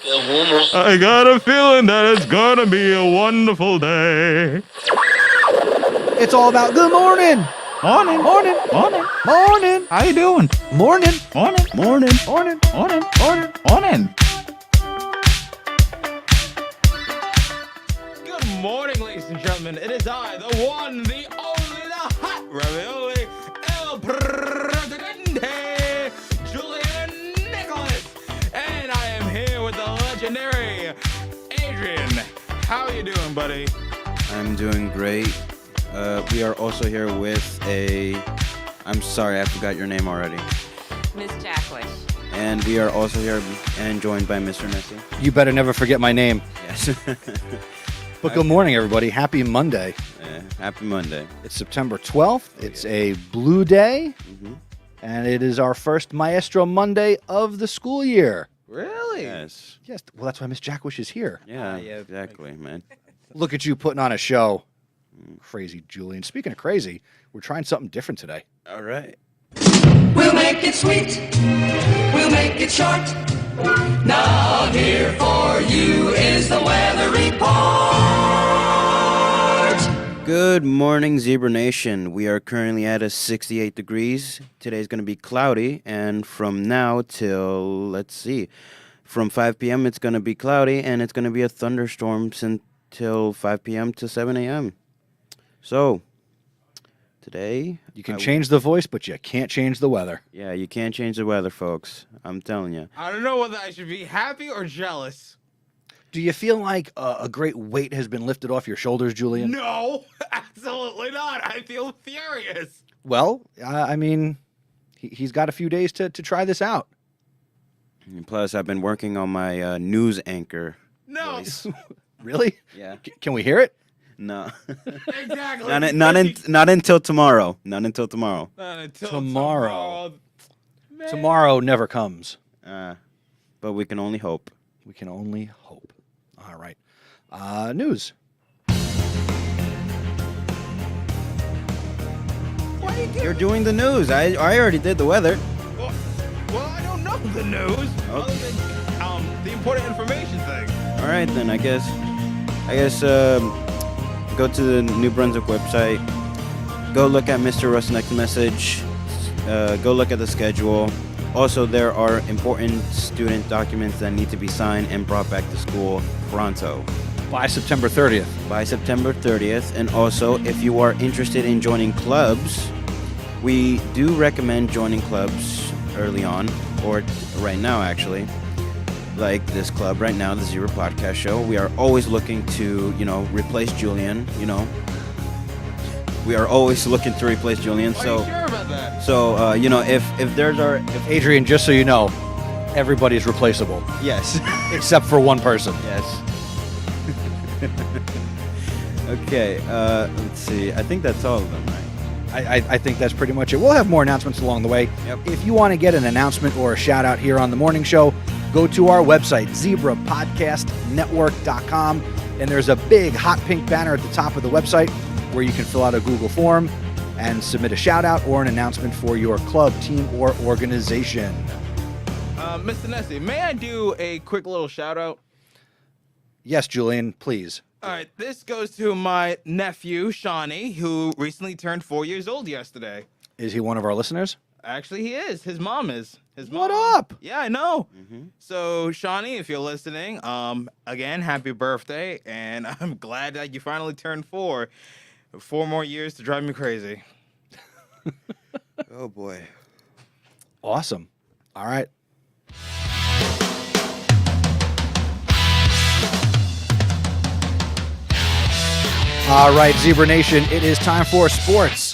I got a feeling that it's gonna be a wonderful day. It's all about good morning. Morning. Morning. Morning. Morning. How you doing? Morning. Morning. Morning. Morning. Morning. Morning. Morning. Good morning, ladies and gentlemen. It is I, the one, the only, the hot ravioli, El Presidente, Julian Nicholas. And I am here with the legendary Adrian. How are you doing, buddy? I'm doing great. We are also here with I'm sorry, I forgot your name already. Miss Jackwish. And we are also here and joined by Mr. Nessie. You better never forget my name. Yes. But good morning, everybody. Happy Monday. Happy Monday. It's September 12th. It's a blue day. Mm-hmm. And it is our first Maestro Monday of the school year. Really? Yes. Yes. Well, that's why Miss Jackwish is here. Yeah, exactly, man. Look at you putting on a show. Crazy, Julian. Speaking of crazy, we're trying something different today. All right. We'll make it sweet. We'll make it short. Now here for you is the weather report. Good morning, Zebra Nation. We are currently at 68 degrees. Today's going to be cloudy, and from now till, from 5 p.m. it's going to be cloudy, and it's going to be a thunderstorm until 5 p.m. to 7 a.m. So, today... You can change the voice, but you can't change the weather. Yeah, you can't change the weather, folks. I'm telling you. I don't know whether I should be happy or jealous. Do you feel like a great weight has been lifted off your shoulders, Julian? No, absolutely not. I feel furious. Well, I mean, he's got a few days to try this out. And plus, I've been working on my news anchor No. voice. Really? Yeah. Can we hear it? No. Exactly. Not until tomorrow. Not until tomorrow. Not until Tomorrow. Man. Tomorrow never comes. But we can only hope. We can only hope. All right. News. You're doing the news. I already did the weather. Well, I don't know the news. Other than the important information thing. All right, then. I guess. Go to the New Brunswick website. Go look at Mr. Rusnick's message. Go look at the schedule. Also, there are important student documents that need to be signed and brought back to school pronto. By September 30th. By September 30th. And also, if you are interested in joining clubs, we do recommend joining clubs early on, or right now, actually. Like this club right now, the Zero Podcast Show. We are always looking to, replace Julian, We are always looking to replace Julian. Are you sure about that? So, if Adrian, just so you know, everybody's replaceable. Yes. Except for one person. Yes. Okay, let's see. I think that's all of them, right? I think that's pretty much it. We'll have more announcements along the way. Yep. If you want to get an announcement or a shout out here on the morning show, go to our website, zebrapodcastnetwork.com, and there's a big hot pink banner at the top of the website where you can fill out a Google form and submit a shout out or an announcement for your club, team, or organization. Mr. Nessie, may I do a quick little shout out? Yes, Julian, please. All right, this goes to my nephew, Shawnee, who recently turned 4 years old yesterday. Is he one of our listeners? Actually, he is. His mom is. What up? Yeah, I know. Mm-hmm. So, Shawnee, if you're listening, again, happy birthday, and I'm glad that you finally turned 4. 4 more years to drive me crazy. Oh, boy. Awesome. All right. All right, Zebra Nation, it is time for sports.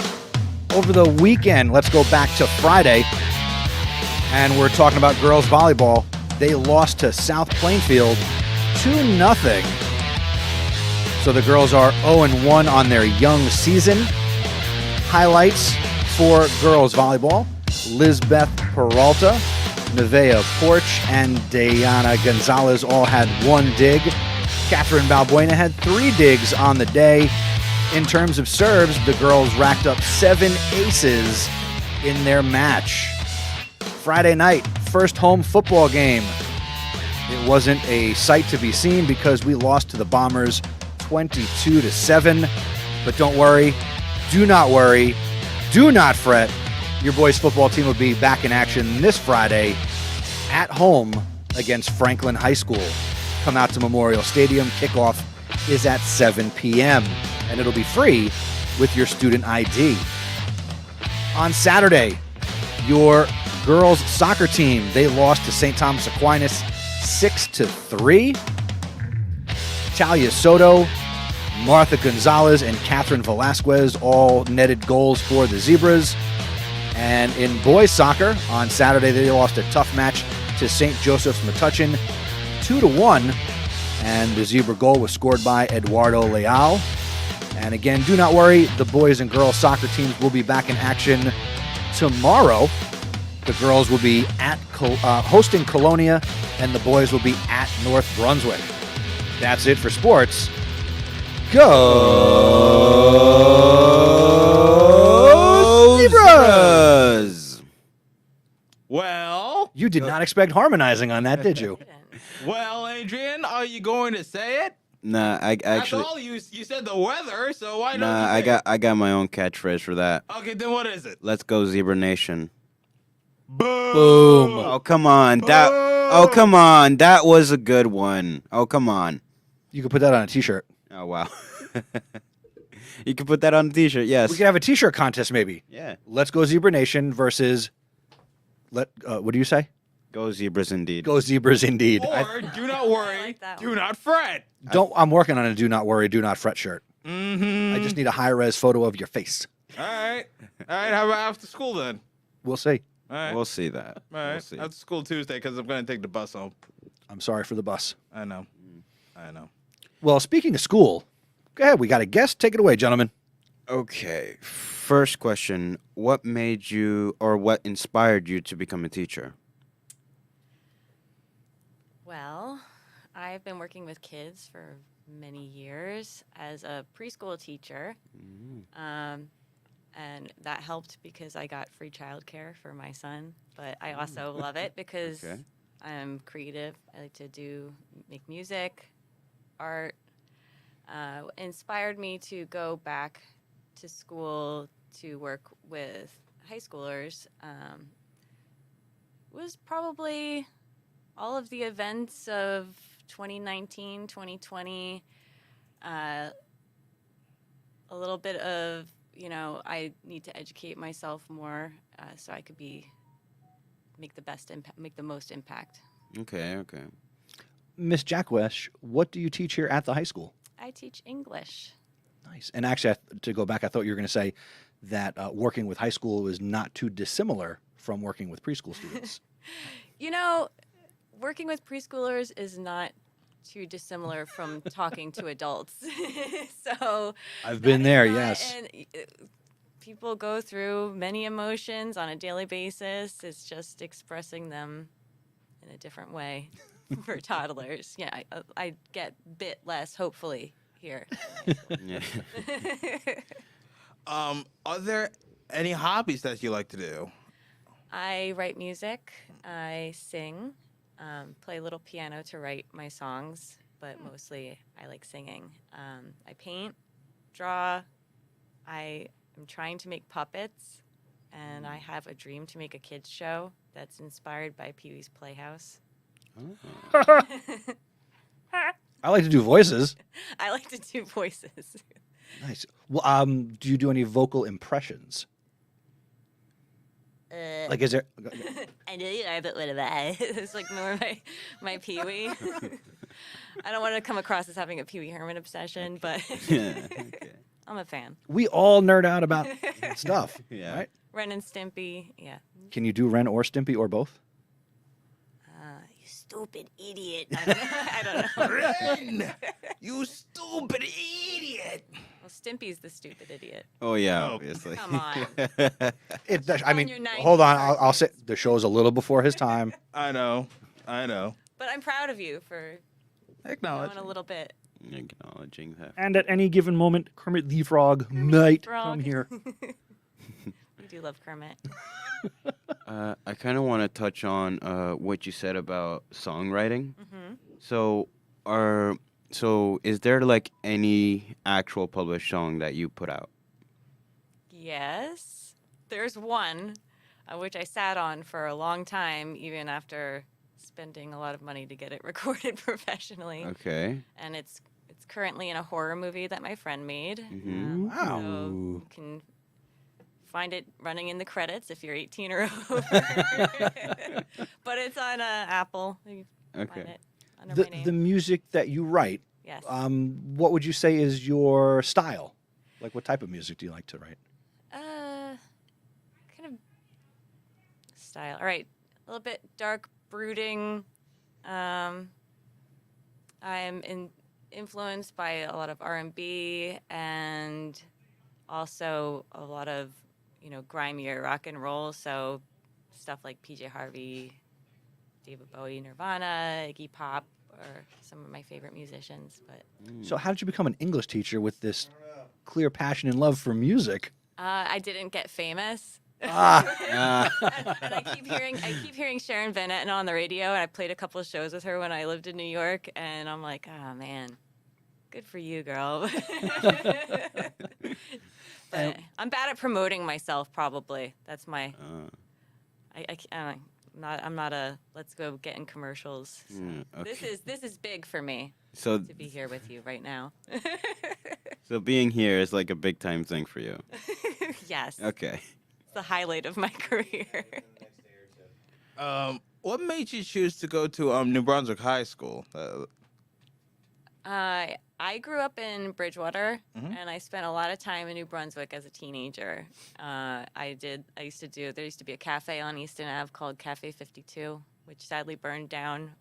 Over the weekend, let's go back to Friday, and we're talking about girls volleyball. They lost to South Plainfield 2-0. So the girls are 0-1 on their young season. Highlights for girls volleyball: Lizbeth Peralta, Nevaeh Porch, and Diana Gonzalez all had 1 dig. Catherine Balbuena had 3 digs on the day. In terms of serves, the girls racked up 7 aces in their match. Friday night, first home football game. It wasn't a sight to be seen because we lost to the Bombers 22-7. But don't worry. Do not worry. Do not fret. Your boys' football team will be back in action this Friday at home against Franklin High School. Come out to Memorial Stadium. Kickoff is at 7 p.m. and it'll be free with your student ID. On Saturday, your girls' soccer team, they lost to St. Thomas Aquinas 6-3. Talia Soto, Martha Gonzalez, and Catherine Velasquez all netted goals for the Zebras. And in boys soccer, on Saturday, they lost a tough match to St. Joseph's Metuchen 2-1. And the Zebra goal was scored by Eduardo Leal. And again, do not worry, the boys and girls soccer teams will be back in action tomorrow. The girls will be at hosting Colonia, and the boys will be at North Brunswick. That's it for sports. Go Zebras! Well, You did not expect harmonizing on that, did you? well, Adrian, are you going to say it? Nah, I That's actually. all you said the weather, so why don't Nah, you I say got my own catchphrase for that. it? Okay, then what is it? Let's go Zebra Nation. Boom. Oh come on, that. Oh come on, that was a good one. Oh come on. You could put that on a t-shirt. Oh wow. You can put that on a t-shirt. Yes. We could have a t-shirt contest maybe. Yeah. Let's go Zebra Nation versus what do you say? Go Zebras indeed. Go Zebras indeed. Or do not worry, like that do one. not fret. I'm working on a do not worry, do not fret shirt. Mm-hmm. I just need a high-res photo of your face. All right. How about after school then? We'll see. All right. We'll see that. All right. We'll see. After school Tuesday, because I'm going to take the bus home. I'm sorry for the bus. I know. I know. Well, speaking of school, go ahead. We got a guest. Take it away, gentlemen. Okay. First question: what made you, or what inspired you to become a teacher? Well, I've been working with kids for many years as a preschool teacher. And that helped because I got free childcare for my son. But I also love it because Okay. I'm creative. I like to make music, art. Inspired me to go back to school to work with high schoolers was probably all of the events of 2019, 2020, a little bit of, I need to educate myself more so I could make the most impact. Okay. Okay. Miss Jackwesh, what do you teach here at the high school? I teach English. Nice. And actually, to go back, I thought you were going to say that working with high school was not too dissimilar from working with preschool students. Working with preschoolers is not too dissimilar from talking to adults. So I've been that is there, not- yes. And people go through many emotions on a daily basis. It's just expressing them in a different way for toddlers. Yeah, I get bit less, hopefully, here. Yeah. Are there any hobbies that you like to do? I write music. I sing. Play a little piano to write my songs, but mostly I like singing. I paint, draw. I am trying to make puppets, and I have a dream to make a kids show that's inspired by Pee-wee's Playhouse. I like to do voices. I like to do voices. Nice. Well, do you do any vocal impressions? Like, is there? I know you are, but what am I? It's like more my Pee-wee. I don't want to come across as having a Pee-wee Herman obsession, but I'm a fan. We all nerd out about stuff. Yeah. Right? Ren and Stimpy, yeah. Can you do Ren or Stimpy or both? You stupid idiot. I don't know. Ren, you stupid idiot. Well, Stimpy's the stupid idiot. Oh yeah, Oh. obviously. Come on. I mean, your 90s hold on. I'll say cartoons. the show's a little before his time. I know. But I'm proud of you for Acknowledge. knowing a little bit. Acknowledging that. And at any given moment, Kermit the Frog might Frog. come here. We do love Kermit. I kind of want to touch on what you said about songwriting. Mm-hmm. So, is there like any actual published song that you put out? Yes. There's one, which I sat on for a long time, even after spending a lot of money to get it recorded professionally. Okay. And it's currently in a horror movie that my friend made. Mhm. Wow. So you can find it running in the credits if you're 18 or over. But it's on Apple. You can find Okay. it under The my name. the music that you write, Yes. what would you say is your style? Like, what type of music do you like to write? Kind of style. All right, a little bit dark, brooding. I'm influenced by a lot of R&B and also a lot of grimier rock and roll. So stuff like PJ Harvey, David Bowie, Nirvana, Iggy Pop are some of my favorite musicians. But So, how did you become an English teacher with this clear passion and love for music? I didn't get famous. Ah, And I keep hearing Sharon Van Etten on the radio, and I played a couple of shows with her when I lived in New York, and I'm like, oh man, good for you, girl. But I'm bad at promoting myself. Probably that's my. I'm not a let's go get in commercials. So okay. This is big for me So, to be here with you right now. so being here is like a big time thing for you. Yes, Okay. it's the highlight of my career. What made you choose to go to New Brunswick High School? I grew up in Bridgewater, and I spent a lot of time in New Brunswick as a teenager. There used to be a cafe on Easton Ave called Cafe 52, which sadly burned down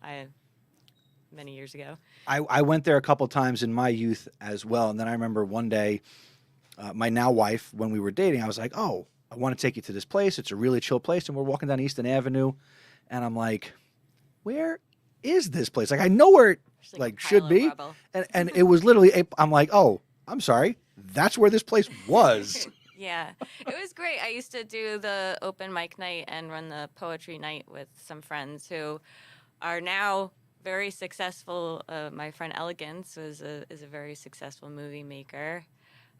many years ago. I went there a couple times in my youth as well, and then I remember one day, my now wife, when we were dating, I was like, "Oh, I want to take you to this place. It's a really chill place." And we're walking down Easton Avenue, and I'm like, "Where is this place? Like, I know where it There's like a pile should of be." rubble. And it was literally, I'm like, "Oh, I'm sorry, that's where this place was." Yeah, it was great. I used to do the open mic night and run the poetry night with some friends who are now very successful. My friend Elegance is a very successful movie maker,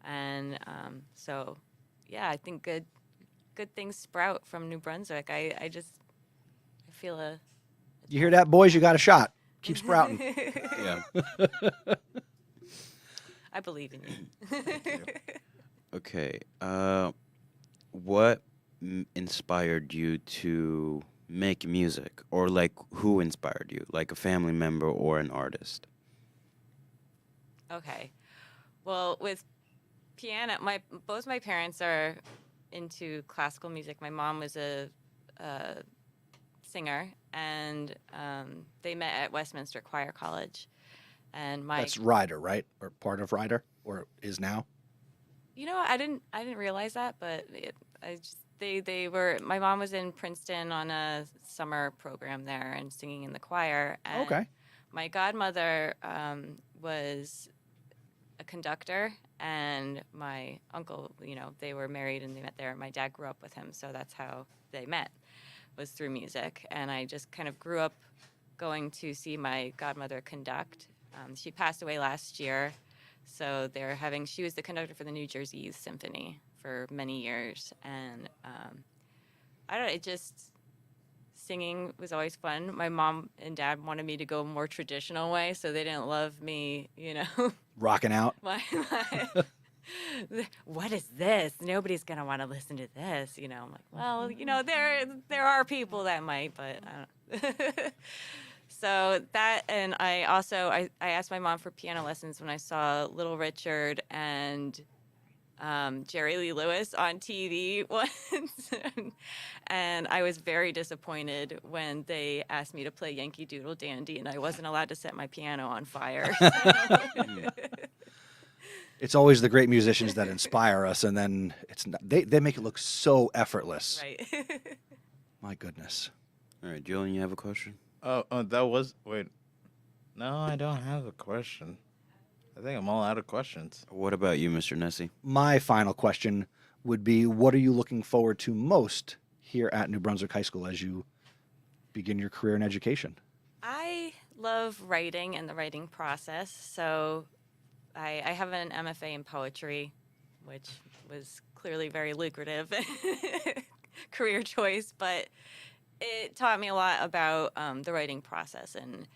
and so yeah, I think good things sprout from New Brunswick. I feel a You hear that, boys? You got a shot. Keep sprouting. Yeah. I believe in you. Okay. What inspired you to make music, or like who inspired you, like a family member or an artist? Okay. Well, with piano, both my parents are into classical music. My mom was a singer, and they met at Westminster Choir College. And That's Ryder, right? Or part of Ryder, or is now? I didn't realize that, but they were. My mom was in Princeton on a summer program there and singing in the choir. And Okay. My godmother was a conductor, and my uncle, they were married and they met there. My dad grew up with him, so that's how they met, was through music. And I just kind of grew up going to see my godmother conduct. She passed away last year, so she was the conductor for the New Jersey Youth Symphony for many years. And I don't know, singing was always fun. My mom and dad wanted me to go a more traditional way, so they didn't love me, Rocking out. What is this? Nobody's gonna want to listen to this, I'm like, well, there are people that might, but I don't. So that, and I asked my mom for piano lessons when I saw Little Richard and Jerry Lee Lewis on TV once, and I was very disappointed when they asked me to play Yankee Doodle Dandy, and I wasn't allowed to set my piano on fire. It's always the great musicians that inspire us, and then it's not, they make it look so effortless. Right. My goodness. All right, Julian, you have a question? Wait. No, I don't have a question. I think I'm all out of questions. What about you, Mr. Nessie? My final question would be, what are you looking forward to most here at New Brunswick High School as you begin your career in education? I love writing and the writing process. So I have an MFA in poetry, which was clearly very lucrative career choice, but it taught me a lot about the writing process. And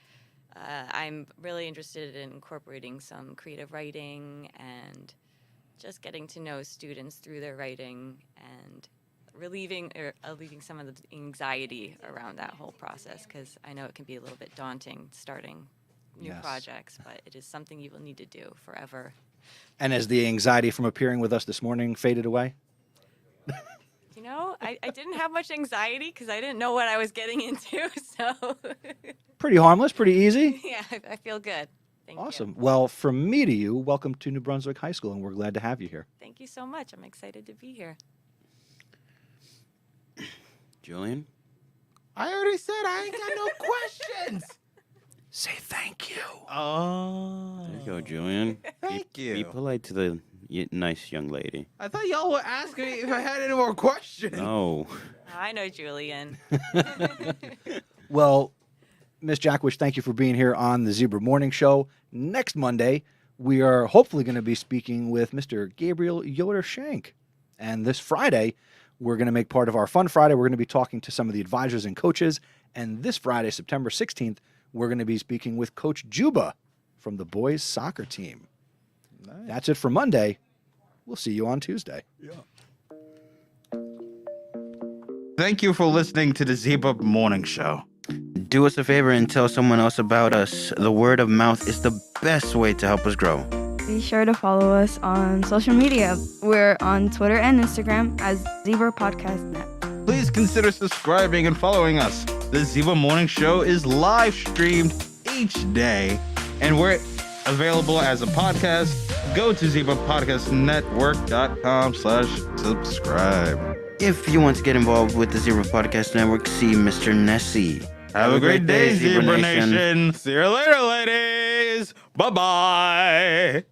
I'm really interested in incorporating some creative writing and just getting to know students through their writing and alleviating some of the anxiety around that whole process, because I know it can be a little bit daunting starting new Yes. projects, but it is something you will need to do forever. And has the anxiety from appearing with us this morning faded away? You know, I didn't have much anxiety because I didn't know what I was getting into, so Pretty harmless, pretty easy. yeah, I feel good. Thank Awesome. you. Well, from me to you, welcome to New Brunswick High School, and we're glad to have you here. Thank you so much. I'm excited to be here. Julian? I already said I ain't got no questions. Say thank you. Oh. There you go, Julian. Thank Be you. polite to the nice young lady. I thought y'all were asking me if I had any more questions. No. I know Julian. Well, Miss Jackwich, thank you for being here on the Zebra Morning Show. Next Monday, we are hopefully going to be speaking with Mr. Gabriel Yoder-Shank. And this Friday, we're going to make part of our Fun Friday. We're going to be talking to some of the advisors and coaches. And this Friday, September 16th, we're going to be speaking with Coach Juba from the boys soccer team. Nice. That's it for Monday. We'll see you on Tuesday. Thank you for listening to the Zebra Morning Show. Do us a favor and tell someone else about us. The word of mouth is the best way to help us grow. Be sure to follow us on social media. We're on Twitter and Instagram as Zebra Podcast Net. Please consider subscribing and following us. The Zebra Morning Show is live streamed each day, and we're available as a podcast. Go to zebrapodcastnetwork.com/subscribe. If you want to get involved with the Zebra Podcast Network, see Mr. Nessie. Have a great day, Zebra Nation. See you later, ladies. Bye-bye.